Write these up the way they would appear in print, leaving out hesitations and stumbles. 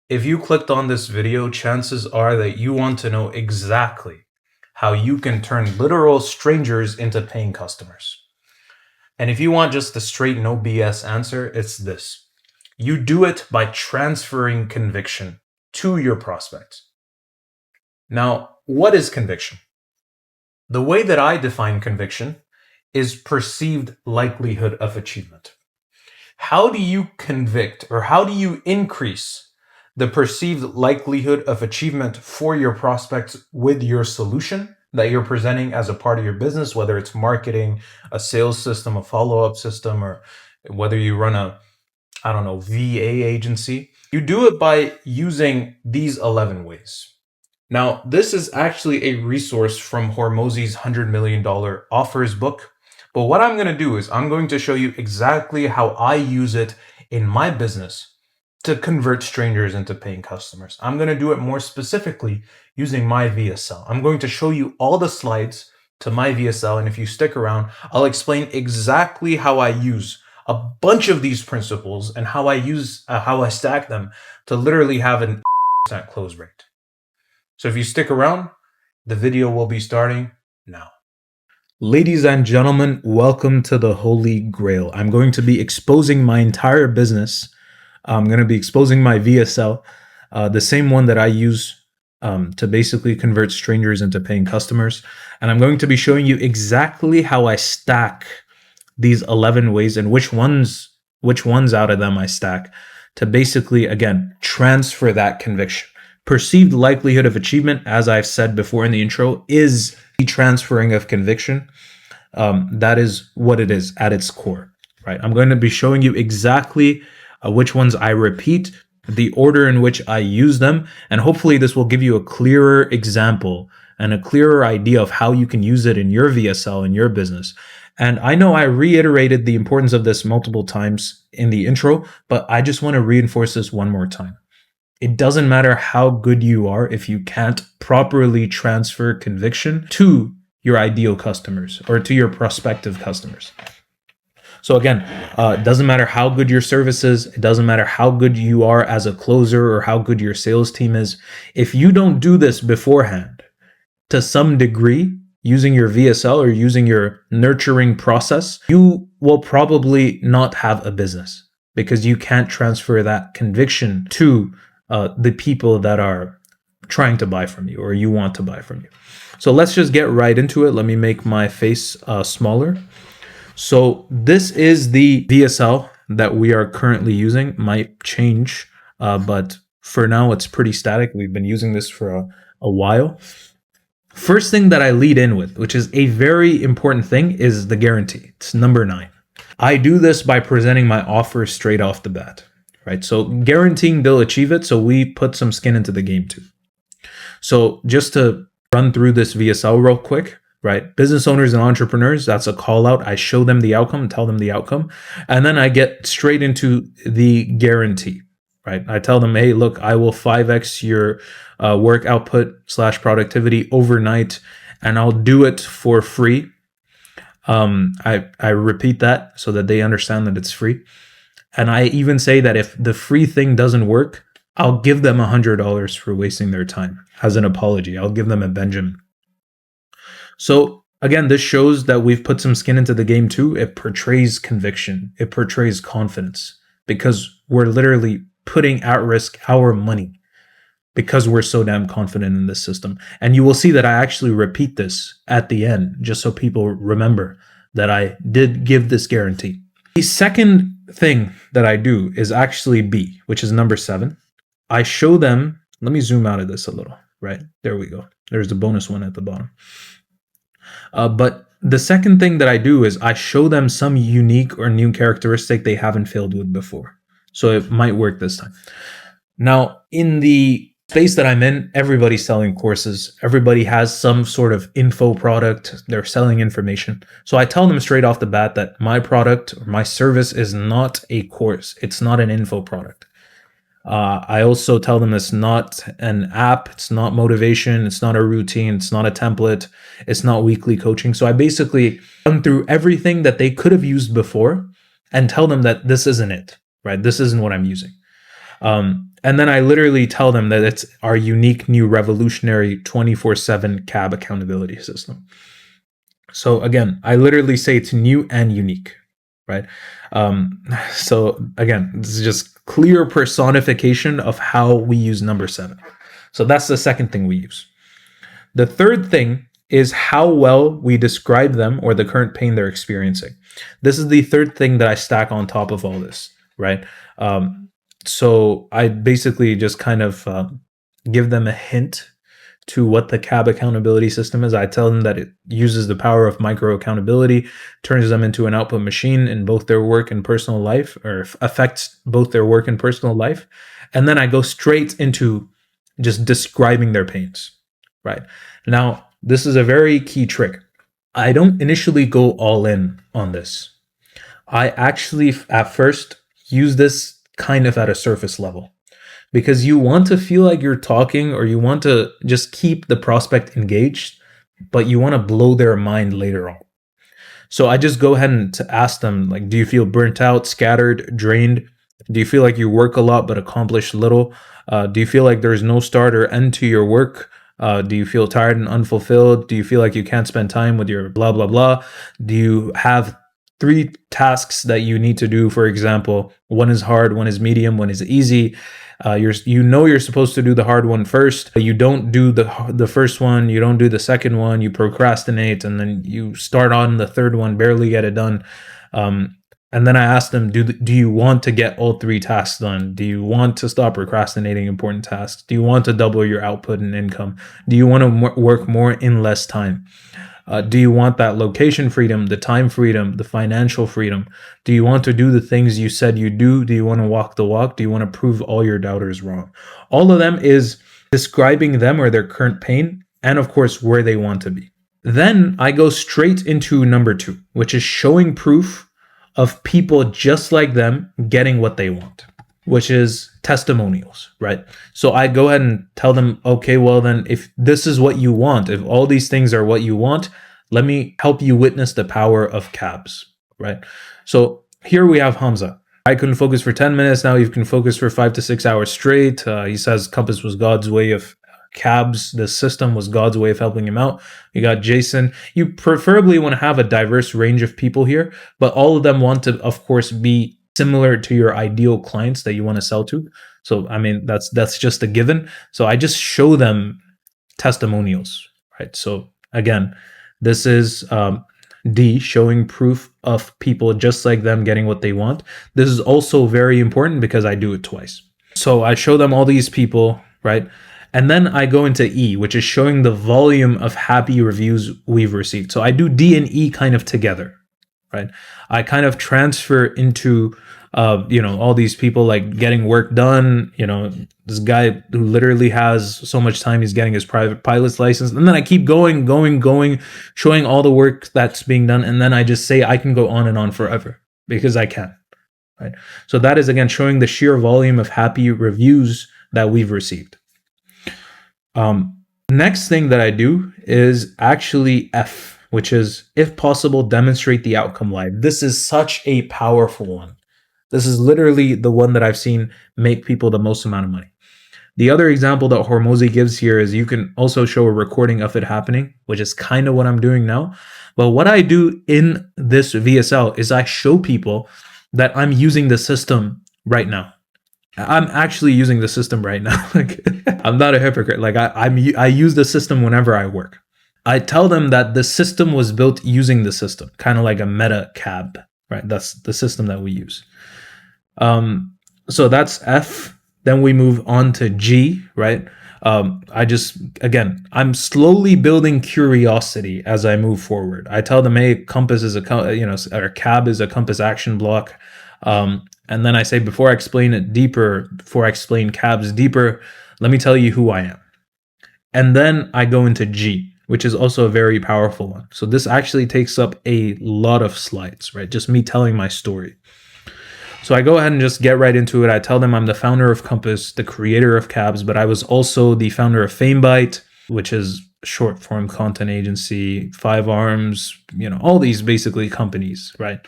If you clicked on this video, chances are that you want to know exactly how you can turn literal strangers into paying customers. And if you want just the straight no BS answer, it's this. You do it by transferring conviction to your prospects. Now, what is conviction? The way that I define conviction is perceived likelihood of achievement. How do you convict, or how do you increase the perceived likelihood of achievement for your prospects with your solution that you're presenting as a part of your business, whether it's marketing, a sales system, a follow-up system, or whether you run a, VA agency? You do it by using these 11 ways. Now, this is actually a resource from Hormozi's $100 million offers book. But what I'm going to do is I'm going to show you exactly how I use it in my business to convert strangers into paying customers. I'm going to do it more specifically using my VSL. I'm going to show you all the slides to my VSL. And if you stick around, I'll explain exactly how I use a bunch of these principles and how I stack them to literally have an 100% close rate. So if you stick around, the video will be starting now. Ladies and gentlemen, welcome to the Holy Grail. I'm going to be exposing my entire business. I'm going to be exposing my VSL, the same one that I use to basically convert strangers into paying customers. And I'm going to be showing you exactly how I stack these 11 ways and which ones out of them I stack to basically, again, transfer that conviction. Perceived likelihood of achievement, as I've said before in the intro, is the transferring of conviction. That is what it is at its core, right? I'm going to be showing you exactly which ones I repeat, the order in which I use them, and hopefully this will give you a clearer example and a clearer idea of how you can use it in your VSL, in your business. And I know I reiterated the importance of this multiple times in the intro, but I just want to reinforce this one more time. It doesn't matter how good you are if you can't properly transfer conviction to your ideal customers or to your prospective customers. So again, it doesn't matter how good your service is. It doesn't matter how good you are as a closer or how good your sales team is. If you don't do this beforehand to some degree, using your VSL or using your nurturing process, you will probably not have a business because you can't transfer that conviction to the people that are trying to buy from you or you want to buy from you. So let's just get right into it. Let me make my face smaller. So this is the VSL that we are currently using. Might change, but for now it's pretty static. We've been using this for a while. First thing that I lead in with, which is a very important thing, is the guarantee. It's number 9. I do this by presenting my offer straight off the bat. Right? So guaranteeing they'll achieve it. So we put some skin into the game too. So just to run through this VSL real quick, right? Business owners and entrepreneurs, that's a call out. I show them the outcome, tell them the outcome. And then I get straight into the guarantee, right? I tell them, hey, look, I will 5x your work output / productivity overnight, and I'll do it for free. I repeat that so that they understand that it's free. And I even say that if the free thing doesn't work, I'll give them $100 for wasting their time as an apology. I'll give them a Benjamin. So again, this shows that we've put some skin into the game too. It portrays conviction. It portrays confidence because we're literally putting at risk our money because we're so damn confident in this system. And you will see that I actually repeat this at the end just so people remember that I did give this guarantee. The second thing that I do is actually B, which is number 7. I show them, let me zoom out of this a little, right? There we go. There's the bonus one at the bottom. But the second thing that I do is I show them some unique or new characteristic they haven't failed with before. So it might work this time. Now, in the space that I'm in, everybody's selling courses. Everybody has some sort of info product. They're selling information. So I tell them straight off the bat that my product or my service is not a course. It's not an info product. I also tell them it's not an app. It's not motivation. It's not a routine. It's not a template. It's not weekly coaching. So I basically run through everything that they could have used before and tell them that this isn't it, right? This isn't what I'm using. And then I literally tell them that it's our unique, new, revolutionary 24/7 cab accountability system. So again, I literally say it's new and unique, right? So again, this is just clear personification of how we use number 7. So that's the second thing we use. The third thing is how well we describe them or the current pain they're experiencing. This is the third thing that I stack on top of all this, right? So I basically just kind of give them a hint to what the cab accountability system is. I tell them that it uses the power of micro accountability, turns them into an output machine in both their work and personal life, or affects both their work and personal life. And then I go straight into just describing their pains, right? Now, this is a very key trick. I don't initially go all in on this. I actually, at first, use this kind of at a surface level, because you want to feel like you're talking, or you want to just keep the prospect engaged, but you want to blow their mind later on. So I just go ahead and ask them, like, do you feel burnt out, scattered, drained? Do you feel like you work a lot but accomplish little? Do you feel like there's no start or end to your work? Do you feel tired and unfulfilled? Do you feel like you can't spend time with your blah, blah, blah? Do you have 3 tasks that you need to do, for example? One is hard, one is medium, one is easy. You're supposed to do the hard one first. You don't do the first one. You don't do the second one. You procrastinate, and then you start on the third one, barely get it done. And then I ask them, do you want to get all 3 tasks done? Do you want to stop procrastinating important tasks? Do you want to double your output and income? Do you want to work more in less time? Do you want that location freedom, the time freedom, the financial freedom? Do you want to do the things you said you do? Do you want to walk the walk? Do you want to prove all your doubters wrong? All of them is describing them or their current pain, and of course, where they want to be. Then I go straight into number 2, which is showing proof of people just like them getting what they want, which is testimonials, right? So I go ahead and tell them, okay, well then, if this is what you want, if all these things are what you want, let me help you witness the power of cabs, right? So here we have Hamza. I couldn't focus for 10 minutes. Now you can focus for 5 to 6 hours straight. He says Compass was God's way of cabs. The system was God's way of helping him out. You got Jason. You preferably want to have a diverse range of people here, but all of them want to, of course, be similar to your ideal clients that you want to sell to. So, I mean, that's just a given. So I just show them testimonials, right? So again, this is D, showing proof of people just like them getting what they want. This is also very important because I do it twice. So I show them all these people, right? And then I go into E, which is showing the volume of happy reviews we've received. So I do D and E kind of together, right? I kind of transfer into, all these people like getting work done. This guy who literally has so much time, he's getting his private pilot's license. And then I keep going, showing all the work that's being done. And then I just say I can go on and on forever because I can, right? So that is, again, showing the sheer volume of happy reviews that we've received. Next thing that I do is actually F, which is, if possible, demonstrate the outcome live. This is such a powerful one. This is literally the one that I've seen make people the most amount of money. The other example that Hormozi gives here is you can also show a recording of it happening, which is kind of what I'm doing now. But what I do in this VSL is I show people that I'm using the system right now. I'm actually using the system right now. Like, I'm not a hypocrite. Like I use the system whenever I work. I tell them that the system was built using the system, kind of like a meta cab, right? That's the system that we use. So that's F. Then we move on to G, right? I'm slowly building curiosity as I move forward. I tell them, hey, Compass is or cab is a Compass action block. And then I say, before I explain cabs deeper, let me tell you who I am. And then I go into G, which is also a very powerful one. So this actually takes up a lot of slides, right? Just me telling my story. So I go ahead and just get right into it. I tell them I'm the founder of Compass, the creator of cabs, but I was also the founder of FameBite, which is short form content agency, 5 Arms, all these basically companies, right?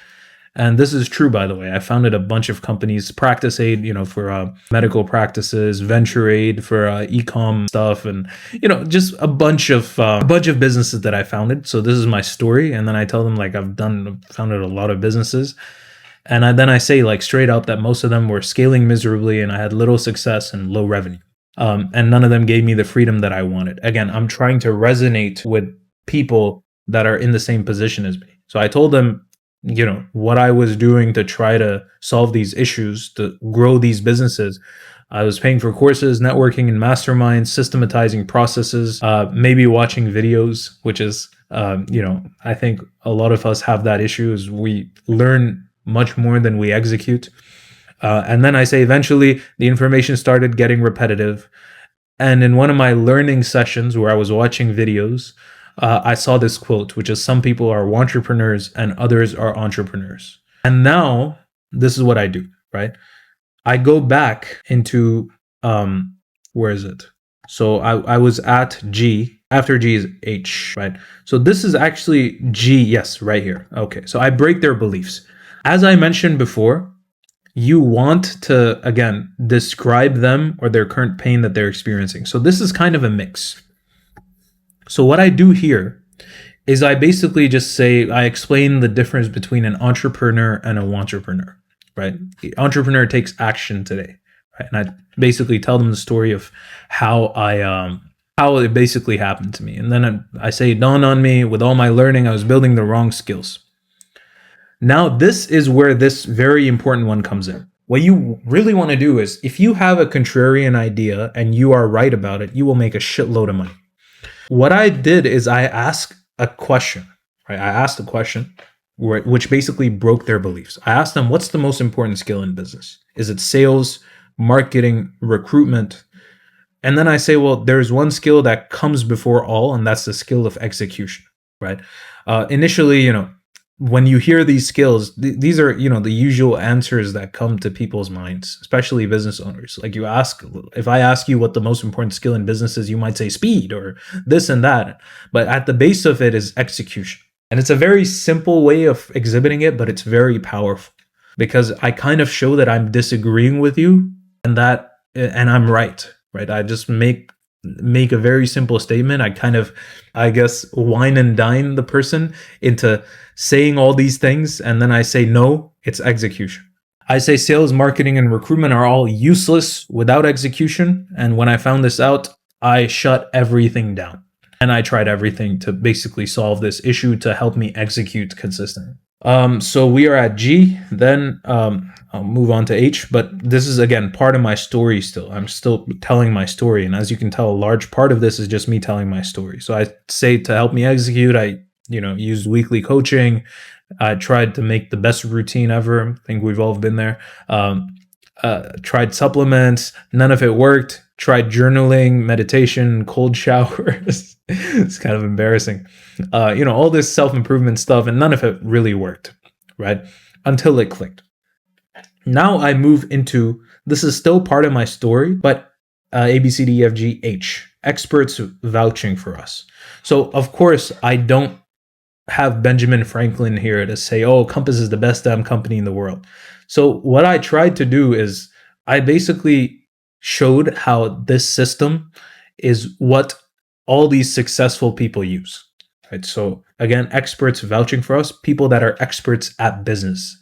And this is true, by the way. I founded a bunch of companies, Practice Aid, for medical practices, Venture Aid for e-com stuff, and just a bunch of businesses that I founded. So this is my story, and then I tell them like founded a lot of businesses, and then I say like straight up that most of them were scaling miserably, and I had little success and low revenue, and none of them gave me the freedom that I wanted. Again, I'm trying to resonate with people that are in the same position as me. So I told them, what I was doing to try to solve these issues, to grow these businesses. I was paying for courses, networking and masterminds, systematizing processes, maybe watching videos, which is, I think a lot of us have that issue, is we learn much more than we execute. And then I say eventually the information started getting repetitive. And in one of my learning sessions where I was watching videos, I saw this quote, which is, some people are entrepreneurs and others are entrepreneurs. And now this is what I do, right? I go back into, where is it? So I was at G. After G is H, right? So this is actually G, yes, right here. Okay, so I break their beliefs. As I mentioned before, you want to, again, describe them or their current pain that they're experiencing. So this is kind of a mix. So what I do here is I basically just say, I explain the difference between an entrepreneur and a wantrepreneur, right? The entrepreneur takes action today, right? And I basically tell them the story of how how it basically happened to me. And then I say, it dawned on me with all my learning, I was building the wrong skills. Now, this is where this very important one comes in. What you really want to do is, if you have a contrarian idea and you are right about it, you will make a shitload of money. What I did is I asked a question, right? I asked a question which basically broke their beliefs. I asked them, what's the most important skill in business? Is it sales, marketing, recruitment? And then I say, well, there's one skill that comes before all, and that's the skill of execution, right? Initially, when you hear these skills, these are, the usual answers that come to people's minds, especially business owners. Like if I ask you what the most important skill in business is, you might say speed or this and that. But at the base of it is execution. And it's a very simple way of exhibiting it, but it's very powerful because I kind of show that I'm disagreeing with you and I'm right? I just make a very simple statement. I kind of, I guess, wine and dine the person into saying all these things. And then I say, no, it's execution. I say sales, marketing, and recruitment are all useless without execution. And when I found this out, I shut everything down. And I tried everything to basically solve this issue to help me execute consistently. So we are at G, then I'll move on to H, but this is, again, part of my story still. I'm still telling my story. And as you can tell, a large part of this is just me telling my story. So I say, to help me execute, I, used weekly coaching. I tried to make the best routine ever. I think we've all been there. Tried supplements. None of it worked. Tried journaling, meditation, cold showers. It's kind of embarrassing. All this self-improvement stuff, and none of it really worked, right? Until it clicked. Now I move into, this is still part of my story, but A, B, C, D, E, F, G, H, experts vouching for us. So of course I don't have Benjamin Franklin here to say, oh, Compass is the best damn company in the world. So what I tried to do is I basically showed how this system is what all these successful people use, right? So again, experts vouching for us, people that are experts at business.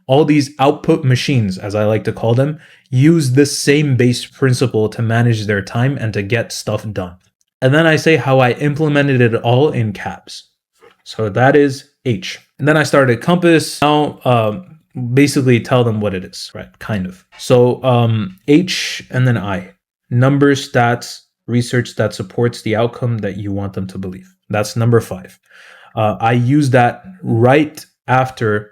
All these output machines, as I like to call them, use this same base principle to manage their time and to get stuff done. And then I say how I implemented it all in caps. So that is H. And then I started Compass. Now, basically tell them what it is, right? Kind of. So H and then I. Numbers, stats, research that supports the outcome that you want them to believe. That's number 5. I use that right after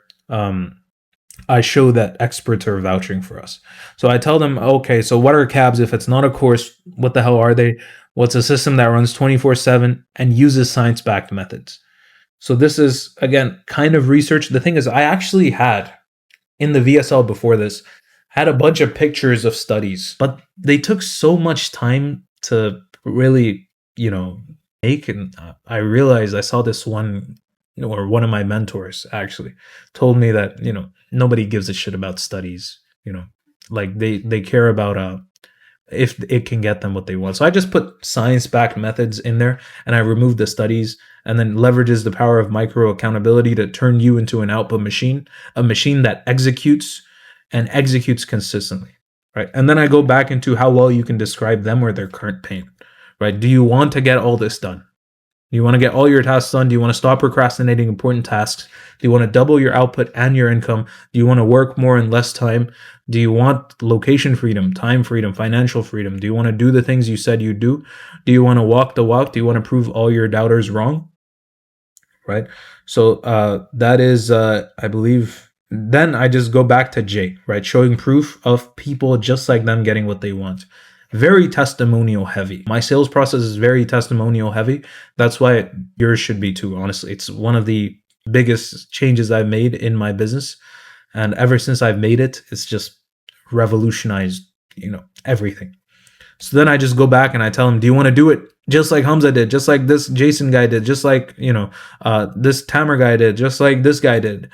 I show that experts are vouching for us. So I tell them, okay, so what are cabs? If it's not a course, what the hell are they? What's a system that runs 24/7 and uses science-backed methods? So this is, again, kind of research. The thing is, I actually had, in the VSL before this, had a bunch of pictures of studies, but they took so much time to really, make. And I realized I saw this one or one of my mentors actually told me that, nobody gives a shit about studies, like they care about if it can get them what they want. So I just put science-backed methods in there, and I removed the studies, and then leverages the power of micro accountability to turn you into an output machine, a machine that executes and executes consistently, right? And then I go back into how well you can describe them or their current pain, right? Do you want to get all this done? Do you want to get all your tasks done? Do you want to stop procrastinating important tasks? Do you want to double your output and your income? Do you want to work more in less time? Do you want location freedom, time freedom, financial freedom? Do you want to do the things you said you do? Do you want to walk the walk? Do you want to prove all your doubters wrong? Right? So that is, I believe, then I just go back to J, right? Showing proof of people just like them getting what they want. Very testimonial heavy. My sales process is very testimonial heavy. That's why yours should be too, honestly. It's one of the biggest changes I've made in my business. And ever since I've made it, it's just revolutionized, everything. So then I just go back and I tell them, do you want to do it just like Hamza did, just like this Jason guy did, just like, this Tamer guy did, just like this guy did,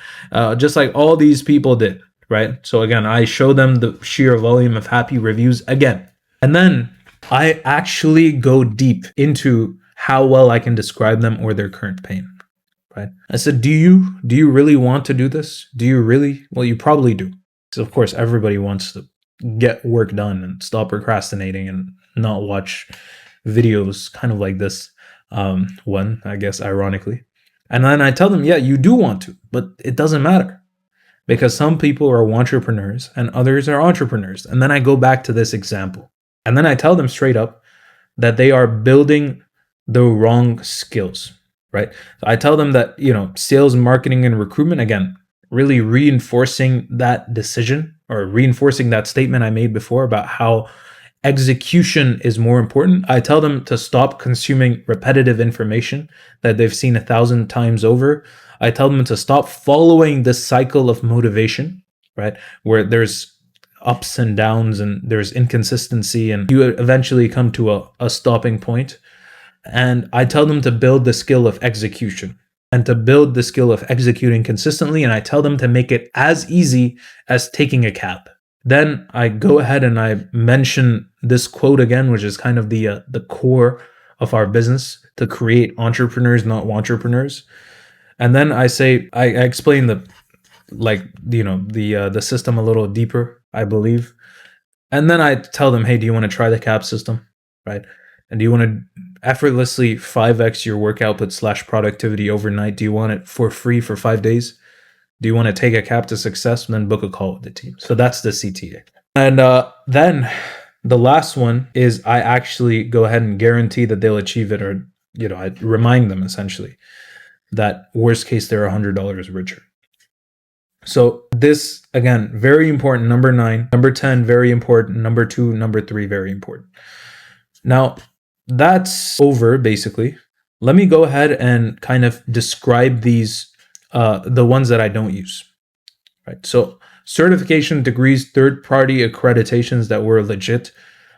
just like all these people did, right? So again, I show them the sheer volume of happy reviews again. And then I actually go deep into how well I can describe them or their current pain, right? I said, do you really want to do this? Do you really? Well, you probably do. So of course, everybody wants to get work done and stop procrastinating and not watch videos kind of like this one, I guess, ironically. And then I tell them, yeah, you do want to, but it doesn't matter because some people are entrepreneurs and others are entrepreneurs. And then I go back to this example. And then I tell them straight up that they are building the wrong skills, right? So I tell them that, sales, marketing, and recruitment, again, really reinforcing that decision or reinforcing that statement I made before about how execution is more important. I tell them to stop consuming repetitive information that they've seen 1,000 times over. I tell them to stop following this cycle of motivation, right? Where there's ups and downs and there's inconsistency and you eventually come to a stopping point. And I tell them to build the skill of execution and to build the skill of executing consistently. And I tell them to make it as easy as taking a cab. Then I go ahead and I mention this quote again, which is kind of the core of our business, to create entrepreneurs, not entrepreneurs. And then I say, I explain the system a little deeper, I believe. And then I tell them, hey, do you want to try the CAP system, right? And do you want to effortlessly 5x your work output / productivity overnight? Do you want it for free for 5 days? Do you want to take a CAP to success and then book a call with the team? So that's the CTA. And then the last one is I actually go ahead and guarantee that they'll achieve it, or, I remind them essentially that worst case, they're $100 richer. So this, again, very important. Number 9, number 10, very important. Number 2, number 3, very important. Now, that's over, basically. Let me go ahead and kind of describe these, the ones that I don't use, right? So certification, degrees, third-party accreditations that were legit.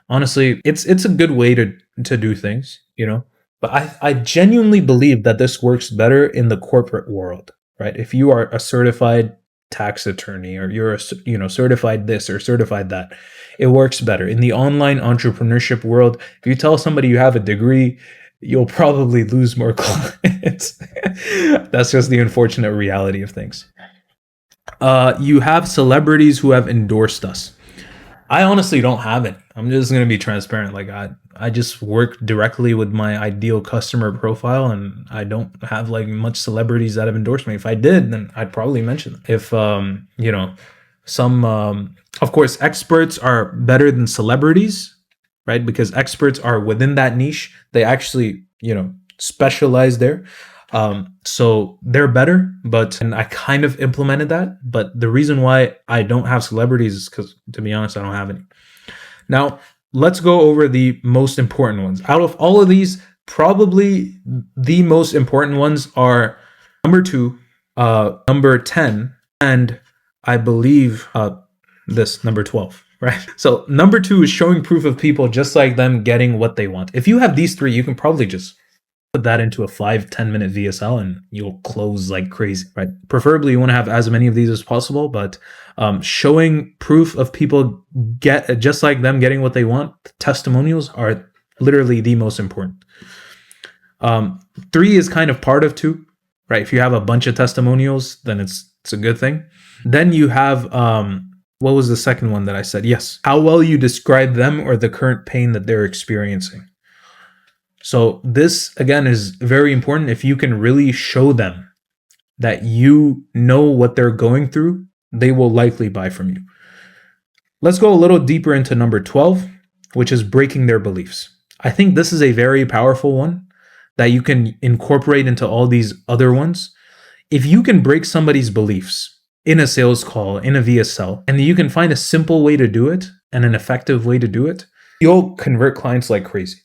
Honestly, it's a good way to do things, But I genuinely believe that this works better in the corporate world, right? If you are a certified tax attorney or you're a certified this or certified that, it works better. In the online entrepreneurship world, if you tell somebody you have a degree, you'll probably lose more clients. That's just the unfortunate reality of things. You have celebrities who have endorsed us. I honestly don't have it. I'm just going to be transparent. Like I just work directly with my ideal customer profile, and I don't have like much celebrities that have endorsed me. If I did, then I'd probably mention them. If, of course, experts are better than celebrities, right? Because experts are within that niche. They actually, specialize there. So they're better, and I kind of implemented that. But the reason why I don't have celebrities is because, to be honest, I don't have any. Now, let's go over the most important ones. Out of all of these, probably the most important ones are number 2, number 10, and I believe this number 12, right? So number 2 is showing proof of people just like them getting what they want. If you have these 3, you can probably just put that into a 5-10 minute VSL and you'll close like crazy, right? Preferably you want to have as many of these as possible, but showing proof of people get just like them getting what they want, testimonials are literally the most important. 3 is kind of part of 2, right? If you have a bunch of testimonials, then it's a good thing. Then you have what was the second one that I said? Yes, how well you describe them or the current pain that they're experiencing. So this, again, is very important. If you can really show them that you know what they're going through, they will likely buy from you. Let's go a little deeper into number 12, which is breaking their beliefs. I think this is a very powerful one that you can incorporate into all these other ones. If you can break somebody's beliefs in a sales call, in a VSL, and you can find a simple way to do it and an effective way to do it, you'll convert clients like crazy.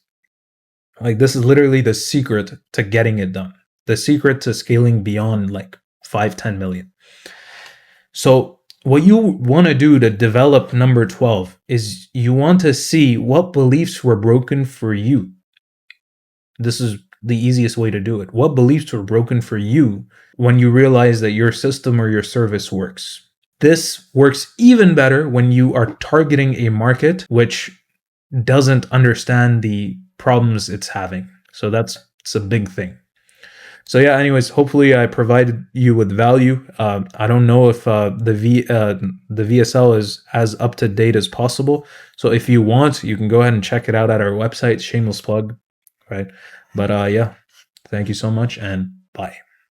Like, this is literally the secret to getting it done. The secret to scaling beyond like 5-10 million. So what you want to do to develop number 12 is you want to see what beliefs were broken for you. This is the easiest way to do it. What beliefs were broken for you when you realize that your system or your service works? This works even better when you are targeting a market which doesn't understand the problems it's having. So it's a big thing. So yeah, anyways, hopefully I provided you with value. I don't know if the VSL is as up to date as possible. So if you want, you can go ahead and check it out at our website, shameless plug, right? But yeah, thank you so much and bye.